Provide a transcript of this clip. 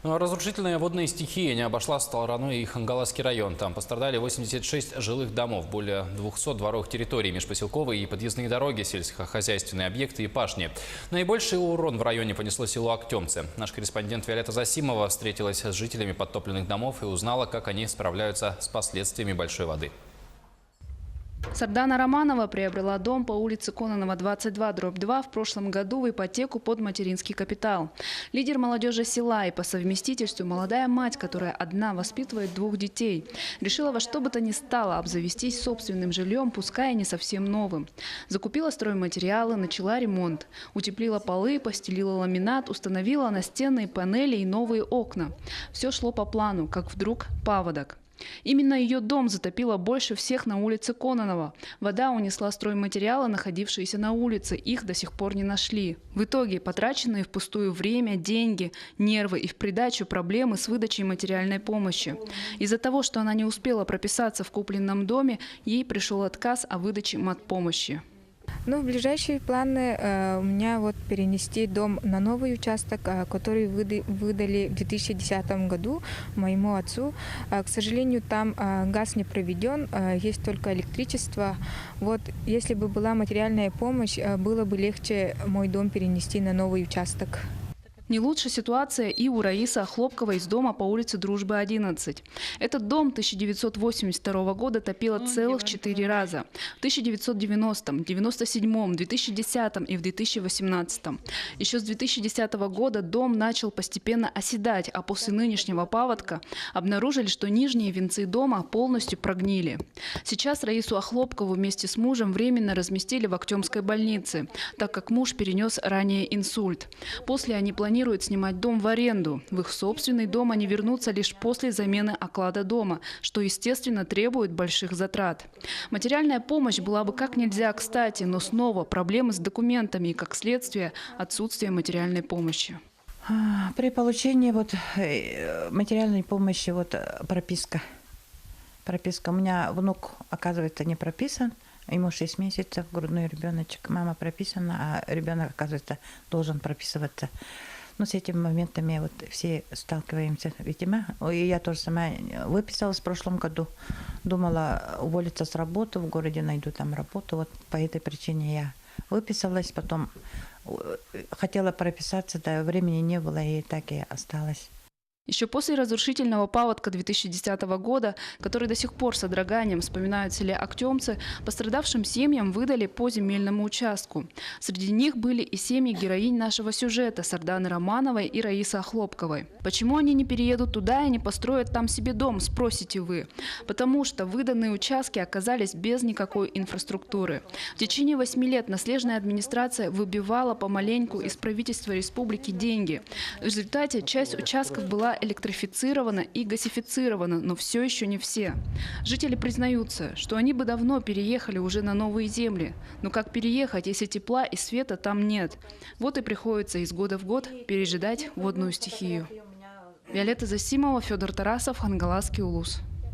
Ну, а разрушительная водная стихия не обошла стороной и Хангаласский район. Там пострадали 86 жилых домов, более 200 дворовых территорий, межпоселковые и подъездные дороги, сельскохозяйственные объекты и пашни. Наибольший урон в районе понесло село Актемцы. Наш корреспондент Виолетта Засимова встретилась с жителями подтопленных домов и узнала, как они справляются с последствиями большой воды. Сардана Романова приобрела дом по улице Кононова, 22/2 в прошлом году в ипотеку под материнский капитал. Лидер молодежи села и по совместительству молодая мать, которая одна воспитывает 2 детей, решила во что бы то ни стало обзавестись собственным жильем, пускай и не совсем новым. Закупила стройматериалы, начала ремонт. Утеплила полы, постелила ламинат, установила настенные панели и новые окна. Все шло по плану, как вдруг паводок. Именно ее дом затопило больше всех на улице Кононова. Вода унесла стройматериалы, находившиеся на улице. Их до сих пор не нашли. В итоге потраченные впустую время, деньги, нервы и в придачу проблемы с выдачей материальной помощи. Из-за того, что она не успела прописаться в купленном доме, ей пришел отказ о выдаче матпомощи. Ну, в ближайшие планы у меня вот перенести дом на новый участок, который выдали в 2010 году моему отцу. К сожалению, там газ не проведен, есть только электричество. Вот, если бы была материальная помощь, было бы легче мой дом перенести на новый участок. Не лучше ситуация и у Раисы Охлопковой из дома по улице Дружбы, 11. Этот дом 1982 года топило целых 4 раза. В 1990, 1997, 2010 и в 2018. Еще с 2010 года дом начал постепенно оседать, а после нынешнего паводка обнаружили, что нижние венцы дома полностью прогнили. Сейчас Раису Охлопкову вместе с мужем временно разместили в Актемской больнице, так как муж перенес ранее инсульт. После они планируют снимать дом в аренду. В их собственный дом они вернутся лишь после замены оклада дома, что, естественно, требует больших затрат. Материальная помощь была бы как нельзя кстати, но снова проблемы с документами и, как следствие, отсутствие материальной помощи. При получении материальной помощи прописка. У меня внук, оказывается, не прописан. Ему 6 месяцев, грудной ребеночек. Мама прописана, а ребенок, оказывается, должен прописываться. Но с этими моментами все сталкиваемся, видимо. И я тоже сама выписалась в прошлом году. Думала уволиться с работы, в городе найду там работу. Вот по этой причине я выписалась. Потом хотела прописаться, да времени не было, и так и осталась. Еще после разрушительного паводка 2010 года, который до сих пор с содроганием вспоминают в селе Актемцы, пострадавшим семьям выдали по земельному участку. Среди них были и семьи героинь нашего сюжета Сарданы Романовой и Раисы Охлопковой. Почему они не переедут туда и не построят там себе дом, спросите вы? Потому что выданные участки оказались без никакой инфраструктуры. В течение 8 лет наследная администрация выбивала помаленьку из правительства республики деньги. В результате часть участков была электрифицирована и газифицирована, но все еще не все. Жители признаются, что они бы давно переехали уже на новые земли. Но как переехать, если тепла и света там нет? Вот и приходится из года в год пережидать водную стихию. Виолетта Засимова, Федор Тарасов, Хангаласский улус.